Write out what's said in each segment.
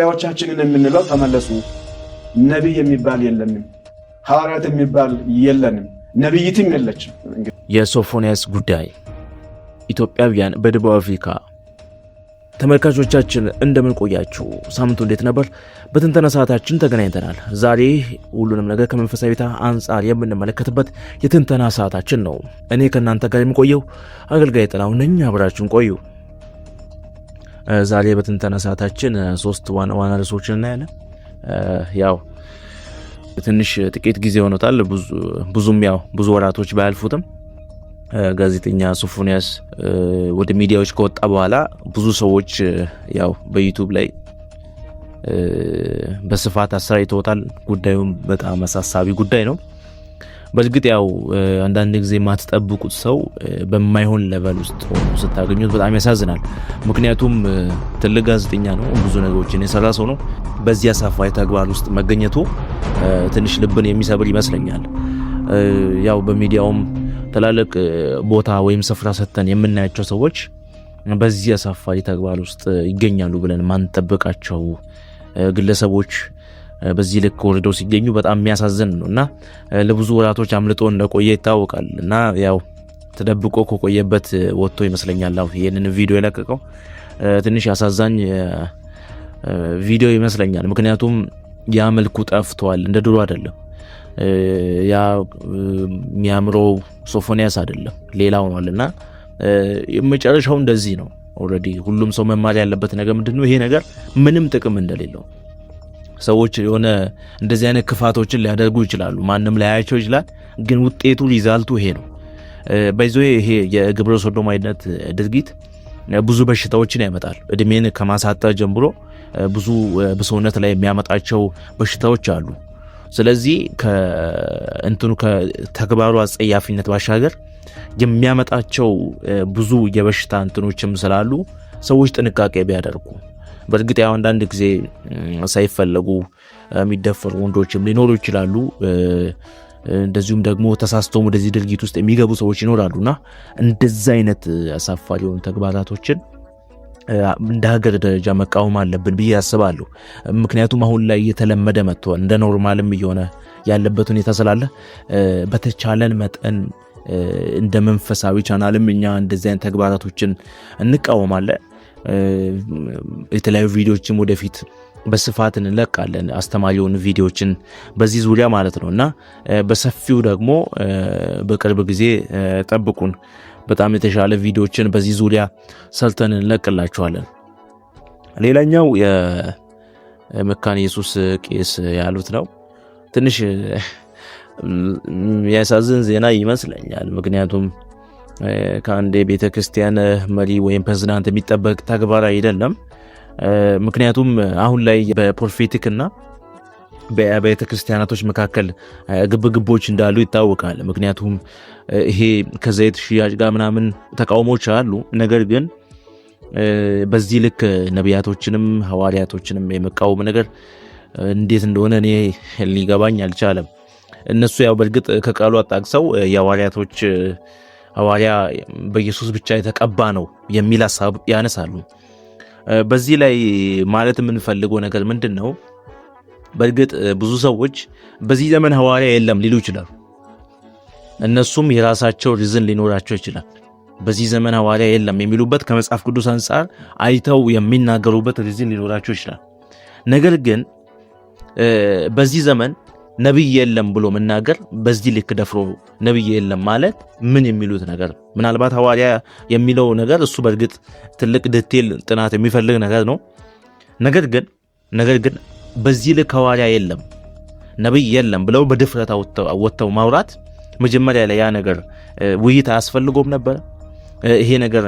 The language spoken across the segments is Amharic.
ያዎቻችንን የምንለው ተመለሱ። ነብይ የሚባል የለንም፣ ሐዋርያት የሚባል የለንም፣ ነብይትም የለችም። የሶፎንያስ ጉዳይ ኢትዮጵያውያን በደቡብ አፍሪካ ተመልካቾቻችን እንደምን ቆያችሁ? ሳምንቱ እንዴት ነበር? በትንተና ሰዓታችን ተገናኝተናል። ዛሬ ሁሉንም ነገር ከመንፈሳዊ ቤታ አንጻር የምንመለከትበት የትንተና ሰዓታችን ነው። እኔ ከእናንተ ጋር የምቆየው አገልጋይ ጥላሁን ነኝ። አብራችሁን ቆዩ። ዛሬ በትንተና ሰዓታችን ሶስት ዋና ርዕሶችን እናያለን። ያው ትንሽ ጥቂት ጊዜ ሆኖታል፣ ብዙ ወራቶች ባያልፉትም ጋዜጠኛ ሶፎንያስ ወደ ሚዲያዎች ከወጣ በኋላ ብዙ ሰዎች ያው በዩቲዩብ ላይ በስፋት አሰራጭተውታል። ጉዳዩም በጣም አሳሳቢ ጉዳይ ነው። በእርግጥ ያው አንዳንድ ጊዜ የማትጠብቁት ሰው በማይሆን ሌቨል ውስጥ ሆኖ ስታገኙት በጣም ያሳዝናል። ምክንያቱም ትልቅ ጋዜጠኛ ነው፣ ብዙ ነገሮችን የሰራ ሰው ነው። በዚህ አሳፋሪ ተግባር ውስጥ መገኘቱ ትንሽ ልብን የሚሰብር ይመስለኛል። ያው በሚዲያውም ትላልቅ ቦታ ወይም ስፍራ ሰጥተን የምናያቸው ሰዎች በዚህ አሳፋሪ ተግባር ውስጥ ይገኛሉ ብለን ማንጠብቃቸው ግለሰቦች በዚህ ልክ ወርደው ሲገኙ በጣም የሚያሳዝን ነው እና ለብዙ ወራቶች አምልጦ እንደቆየ ይታወቃል። እና ያው ተደብቆ ከቆየበት ወጥቶ ይመስለኛል ይሄንን ቪዲዮ የለቀቀው። ትንሽ አሳዛኝ ቪዲዮ ይመስለኛል። ምክንያቱም ያ መልኩ ጠፍቷል፣ እንደ ድሮ አይደለም። ያ የሚያምረው ሶፎንያስ አይደለም፣ ሌላ ሆኗልና የመጨረሻው እንደዚህ ነው። ኦሬዲ ሁሉም ሰው መማር ያለበት ነገር ምንድነው? ይሄ ነገር ምንም ጥቅም እንደሌለው ሰዎች የሆነ እንደዚህ አይነት ክፋቶችን ሊያደርጉ ይችላሉ፣ ማንም ላያቸው ይችላል። ግን ውጤቱ ሪዛልቱ ይሄ ነው። ይሄ የግብረ ሰዶማዊነት ድርጊት ብዙ በሽታዎችን ያመጣል። እድሜን ከማሳጠር ጀምሮ ብዙ በሰውነት ላይ የሚያመጣቸው በሽታዎች አሉ። ስለዚህ ከተግባሩ አጸያፊነት ባሻገር የሚያመጣቸው ብዙ የበሽታ እንትኖችም ስላሉ ሰዎች ጥንቃቄ ቢያደርጉ። በእርግጥ ያው አንዳንድ ጊዜ ሳይፈለጉ የሚደፈሩ ወንዶችም ሊኖሩ ይችላሉ። እንደዚሁም ደግሞ ተሳስተው ወደዚህ ድርጊት ውስጥ የሚገቡ ሰዎች ይኖራሉና እንደዛ አይነት አሳፋሪ የሆኑ ተግባራቶችን እንደ ሀገር ደረጃ መቃወም አለብን ብዬ አስባለሁ። ምክንያቱም አሁን ላይ የተለመደ መጥቷል፣ እንደ ኖርማልም እየሆነ ያለበት ሁኔታ ስላለ በተቻለን መጠን እንደ መንፈሳዊ ቻናልም እኛ እንደዚህ አይነት ተግባራቶችን እንቃወማለን። የተለያዩ ቪዲዮዎችን ወደፊት በስፋት እንለቃለን፣ አስተማሪውን ቪዲዮዎችን በዚህ ዙሪያ ማለት ነው እና በሰፊው ደግሞ በቅርብ ጊዜ ጠብቁን። በጣም የተሻለ ቪዲዮዎችን በዚህ ዙሪያ ሰርተን እንለቅላችኋለን። ሌላኛው የመካነ ኢየሱስ ቄስ ያሉት ነው። ትንሽ የሚያሳዝን ዜና ይመስለኛል። ምክንያቱም ከአንድ የቤተ ክርስቲያን መሪ ወይም ፕሬዝዳንት የሚጠበቅ ተግባር አይደለም። ምክንያቱም አሁን ላይ በፕሮፌቲክና በቤተ ክርስቲያናቶች መካከል ግብግቦች እንዳሉ ይታወቃል። ምክንያቱም ይሄ ከዘይት ሽያጭ ጋር ምናምን ተቃውሞች አሉ። ነገር ግን በዚህ ልክ ነቢያቶችንም ሐዋርያቶችንም የመቃወም ነገር እንዴት እንደሆነ እኔ ሊገባኝ አልቻለም። እነሱ ያው በእርግጥ ከቃሉ አጣቅሰው የሐዋርያቶች ሐዋርያ በኢየሱስ ብቻ የተቀባ ነው የሚል ሐሳብ ያነሳሉ። በዚህ ላይ ማለት የምንፈልገው ነገር ምንድነው? በእርግጥ ብዙ ሰዎች በዚህ ዘመን ሐዋርያ የለም ሊሉ ይችላሉ። እነሱም የራሳቸው ሪዝን ሊኖራቸው ይችላል። በዚህ ዘመን ሐዋርያ የለም የሚሉበት ከመጽሐፍ ቅዱስ አንጻር አይተው የሚናገሩበት ሪዝን ሊኖራቸው ይችላል። ነገር ግን በዚህ ዘመን ነብይ የለም ብሎ መናገር፣ በዚህ ልክ ደፍሮ ነብይ የለም ማለት ምን የሚሉት ነገር? ምናልባት ሐዋርያ የሚለው ነገር እሱ በእርግጥ ትልቅ ዲቴል ጥናት የሚፈልግ ነገር ነው። ነገር ግን በዚህ ልክ ሐዋርያ የለም ነብይ የለም ብለው በድፍረት ወጥተው ማውራት መጀመሪያ ላይ ያ ነገር ውይይት አያስፈልገውም ነበር? ይሄ ነገር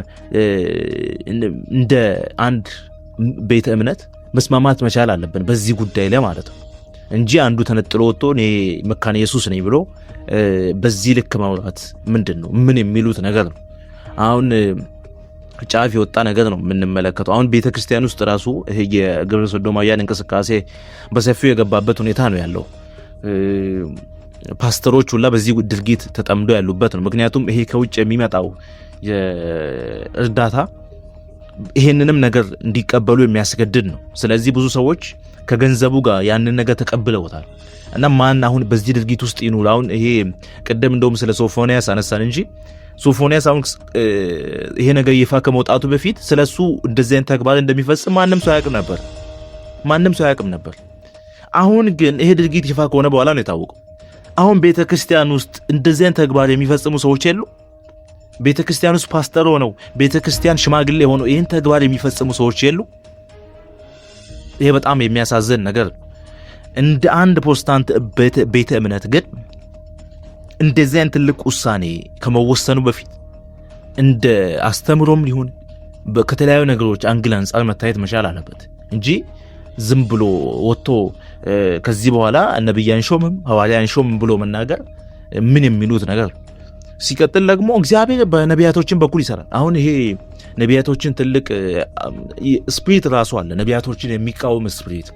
እንደ አንድ ቤተ እምነት መስማማት መቻል አለብን በዚህ ጉዳይ ላይ ማለት ነው እንጂ አንዱ ተነጥሎ ወጥቶ እኔ መካነ ኢየሱስ ነኝ ብሎ በዚህ ልክ ማውራት ምንድነው? ምን የሚሉት ነገር ነው? አሁን ጫፍ የወጣ ነገር ነው የምንመለከተው። አሁን ቤተክርስቲያን ውስጥ ራሱ ይሄ የግብረ ሰዶማውያን እንቅስቃሴ በሰፊው የገባበት ሁኔታ ነው ያለው። ፓስተሮች ሁላ በዚህ ድርጊት ተጠምዶ ያሉበት ነው። ምክንያቱም ይሄ ከውጭ የሚመጣው እርዳታ ይሄንንም ነገር እንዲቀበሉ የሚያስገድድ ነው። ስለዚህ ብዙ ሰዎች ከገንዘቡ ጋር ያንን ነገር ተቀብለውታል እና ማን አሁን በዚህ ድርጊት ውስጥ ይኑር? አሁን ይሄ ቅድም እንደውም ስለ ሶፎንያስ አነሳን እንጂ ሶፎንያስ አሁን ይሄ ነገር ይፋ ከመውጣቱ በፊት ስለሱ እንደዚህ አይነት ተግባር እንደሚፈጽም ማንም ሰው አያውቅም ነበር። አሁን ግን ይሄ ድርጊት ይፋ ከሆነ በኋላ ነው የታወቀው። አሁን ቤተክርስቲያን ውስጥ እንደዚህ አይነት ተግባር የሚፈጽሙ ሰዎች የሉ። ቤተክርስቲያን ውስጥ ፓስተር ሆነው ቤተክርስቲያን ሽማግሌ ሆነው ይህን ተግባር የሚፈጽሙ ሰዎች የሉ። ይሄ በጣም የሚያሳዝን ነገር ነው። እንደ አንድ ፕሮቴስታንት ቤተ እምነት ግን እንደዚህ አይነት ትልቅ ውሳኔ ከመወሰኑ በፊት እንደ አስተምሮም ሊሆን ከተለያዩ ነገሮች አንግል አንጻር መታየት መቻል አለበት እንጂ ዝም ብሎ ወጥቶ ከዚህ በኋላ ነብይ አንሾምም ሐዋርያ አንሾምም ብሎ መናገር ምን የሚሉት ነገር። ሲቀጥል ደግሞ እግዚአብሔር በነቢያቶችን በኩል ይሰራል። አሁን ይሄ ነቢያቶችን ትልቅ ስፒሪት ራሱ አለ፣ ነቢያቶችን የሚቃወም ስፒሪት።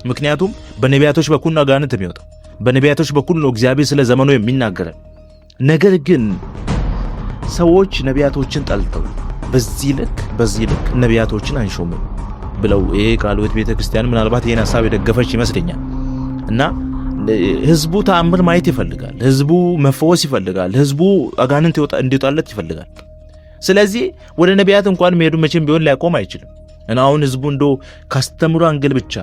ምክንያቱም በነቢያቶች በኩል ነው አጋንንት የሚወጣው፣ በነቢያቶች በኩል ነው እግዚአብሔር ስለ ዘመኑ የሚናገረን። ነገር ግን ሰዎች ነቢያቶችን ጠልተው በዚህ ልክ ነቢያቶችን አንሾምም ብለው ይሄ ቃልዎት ቤተክርስቲያን ምናልባት ይሄን ሐሳብ የደገፈች ይመስለኛል። እና ህዝቡ ተአምር ማየት ይፈልጋል፣ ህዝቡ መፈወስ ይፈልጋል፣ ህዝቡ አጋንንት እንዲወጣለት ይፈልጋል። ስለዚህ ወደ ነቢያት እንኳን መሄዱ መቼም ቢሆን ሊያቆም አይችልም። እና አሁን ህዝቡ እንደው ካስተምሩ አንግል ብቻ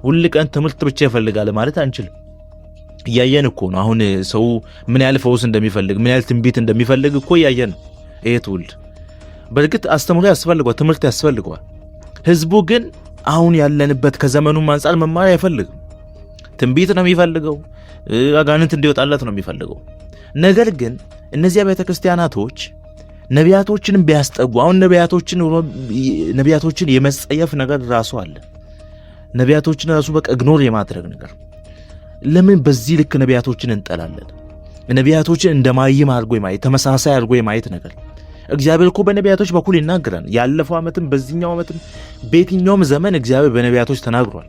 ሁሉ ቀን ትምህርት ብቻ ይፈልጋል ማለት አንችልም። እያየን እኮ ነው አሁን ሰው ምን ያህል ፈውስ እንደሚፈልግ፣ ምን ያህል ትንቢት እንደሚፈልግ እኮ እያየን ነው። ይሄ ትውልድ በእርግጥ አስተምሮ ያስፈልገዋል፣ ትምህርት ያስፈልገዋል። ህዝቡ ግን አሁን ያለንበት ከዘመኑ አንጻር መማር አይፈልግም። ትንቢት ነው የሚፈልገው፣ አጋንንት እንዲወጣለት ነው የሚፈልገው። ነገር ግን እነዚያ ቤተክርስቲያናቶች ነቢያቶችን ቢያስጠጉ፣ አሁን ነቢያቶችን የመጸየፍ ነገር ራሱ አለ። ነቢያቶችን ራሱ በቃ ኢግኖር የማድረግ ነገር። ለምን በዚህ ልክ ነቢያቶችን እንጠላለን? ነቢያቶችን እንደማይም አድርጎ የማየት ተመሳሳይ አድርጎ የማየት ነገር። እግዚአብሔር እኮ በነቢያቶች በኩል ይናገራል። ያለፈው ዓመትም በዚህኛው ዓመትም በየትኛውም ዘመን እግዚአብሔር በነቢያቶች ተናግሯል።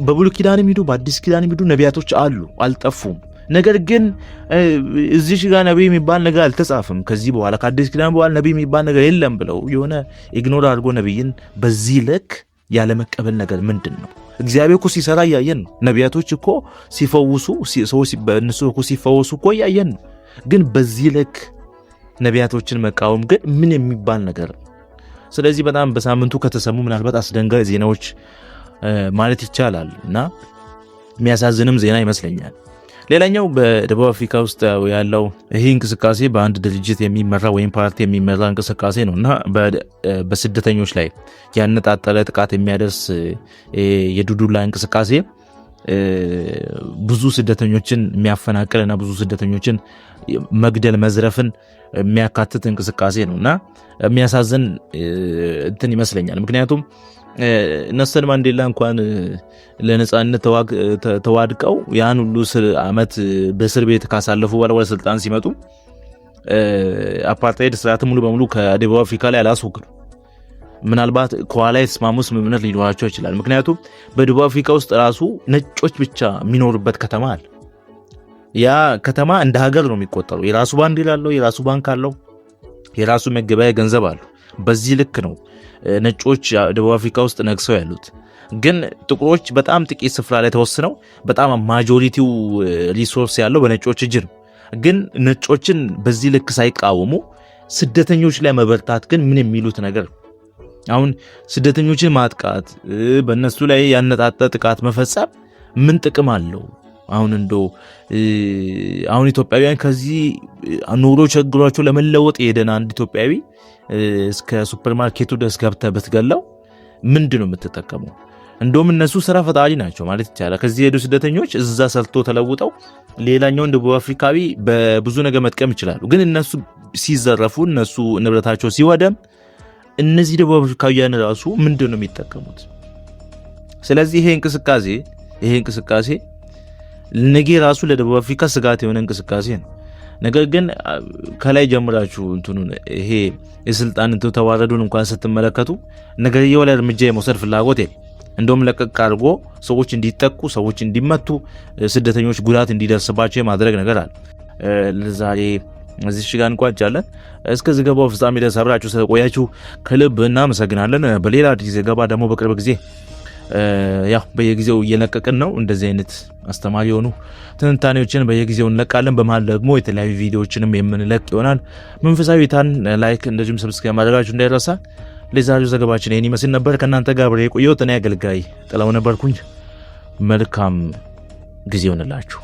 በብሉይ ኪዳንም ሂዱ በአዲስ ኪዳንም ሂዱ ነቢያቶች አሉ፣ አልጠፉም። ነገር ግን እዚህ ጋር ነቢይ የሚባል ነገር አልተጻፈም፣ ከዚህ በኋላ ከአዲስ ኪዳን በኋላ ነቢይ የሚባል ነገር የለም ብለው የሆነ ኢግኖር አድርጎ ነቢይን በዚህ ልክ ያለ መቀበል ነገር ምንድን ነው? እግዚአብሔር እኮ ሲሰራ እያየን ነው። ነቢያቶች እኮ ሲፈውሱ፣ ሰዎች በእነሱ እኮ ሲፈወሱ እኮ እያየን ነው። ግን በዚህ ልክ ነቢያቶችን መቃወም ግን ምን የሚባል ነገር? ስለዚህ በጣም በሳምንቱ ከተሰሙ ምናልባት አስደንጋጭ ዜናዎች ማለት ይቻላል እና የሚያሳዝንም ዜና ይመስለኛል። ሌላኛው በደቡብ አፍሪካ ውስጥ ያለው ይህ እንቅስቃሴ በአንድ ድርጅት የሚመራ ወይም ፓርቲ የሚመራ እንቅስቃሴ ነው እና በስደተኞች ላይ ያነጣጠረ ጥቃት የሚያደርስ የዱዱላ እንቅስቃሴ ብዙ ስደተኞችን የሚያፈናቅልና ብዙ ስደተኞችን መግደል መዝረፍን የሚያካትት እንቅስቃሴ ነው እና የሚያሳዝን እንትን ይመስለኛል። ምክንያቱም ኔልሰን ማንዴላ እንኳን ለነጻነት ተዋድቀው ያን ሁሉ ዓመት በእስር ቤት ካሳለፉ በኋላ ወደ ስልጣን ሲመጡ አፓርታይድ ስርዓት ሙሉ በሙሉ ከደቡብ አፍሪካ ላይ አላስወገዱ። ምናልባት ከኋላ የተስማሙ ስምምነት ሊኖራቸው ይችላል። ምክንያቱም በደቡብ አፍሪካ ውስጥ ራሱ ነጮች ብቻ የሚኖሩበት ከተማ አለ። ያ ከተማ እንደ ሀገር ነው የሚቆጠረው። የራሱ ባንዲራ አለው፣ የራሱ ባንክ አለው፣ የራሱ መገበያያ ገንዘብ አለው። በዚህ ልክ ነው ነጮች ደቡብ አፍሪካ ውስጥ ነግሰው ያሉት። ግን ጥቁሮች በጣም ጥቂት ስፍራ ላይ ተወስነው በጣም ማጆሪቲው ሪሶርስ ያለው በነጮች እጅ ነው። ግን ነጮችን በዚህ ልክ ሳይቃወሙ ስደተኞች ላይ መበርታት ግን ምን የሚሉት ነገር? አሁን ስደተኞችን ማጥቃት፣ በእነሱ ላይ ያነጣጠ ጥቃት መፈጸም ምን ጥቅም አለው? አሁን አሁን ኢትዮጵያውያን ከዚህ ኑሮ ቸግሯቸው ለመለወጥ የሄደን አንድ ኢትዮጵያዊ እስከ ሱፐርማርኬቱ ድረስ ገብተህ ብትገላው ምንድን ነው የምትጠቀመው? እንደውም እነሱ ስራ ፈጣሪ ናቸው ማለት ይቻላል። ከዚህ የሄዱ ስደተኞች እዛ ሰርቶ ተለውጠው ሌላኛውን ደቡብ አፍሪካዊ በብዙ ነገር መጥቀም ይችላሉ። ግን እነሱ ሲዘረፉ፣ እነሱ ንብረታቸው ሲወደም እነዚህ ደቡብ አፍሪካውያን ራሱ ምንድን ነው የሚጠቀሙት? ስለዚህ ይሄ እንቅስቃሴ ነገ ራሱ ለደቡብ አፍሪካ ስጋት የሆነ እንቅስቃሴ ነው። ነገር ግን ከላይ ጀምራችሁ ይሄ የስልጣን ተዋረዱን እንኳን ስትመለከቱ ነገርየው ላይ እርምጃ የመውሰድ ፍላጎት የለም። እንደውም ለቀቅ አድርጎ ሰዎች እንዲጠቁ፣ ሰዎች እንዲመቱ፣ ስደተኞች ጉዳት እንዲደርስባቸው የማድረግ ነገር አለ። ለዛሬ እዚህ ጋር እንቋጫለን። እስከ ዘገባው ፍጻሜ ድረስ አብራችሁ ስለቆያችሁ ከልብ እናመሰግናለን። በሌላ ዘገባ ደግሞ በቅርብ ጊዜ ያው በየጊዜው እየለቀቅን ነው። እንደዚህ አይነት አስተማሪ የሆኑ ትንታኔዎችን በየጊዜው እንለቃለን። በመሃል ደግሞ የተለያዩ ቪዲዮዎችንም የምንለቅ ይሆናል። መንፈሳዊ ታን ላይክ እንደዚሁም ሰብስክራይብ ማድረጋችሁ እንዳይረሳ። ለዛሬው ዘገባችን ይህን ይመስል ነበር። ከእናንተ ጋር የቆየሁት እኔ አገልጋይ ጥላው ነበርኩኝ። መልካም ጊዜ ይሆንላችሁ።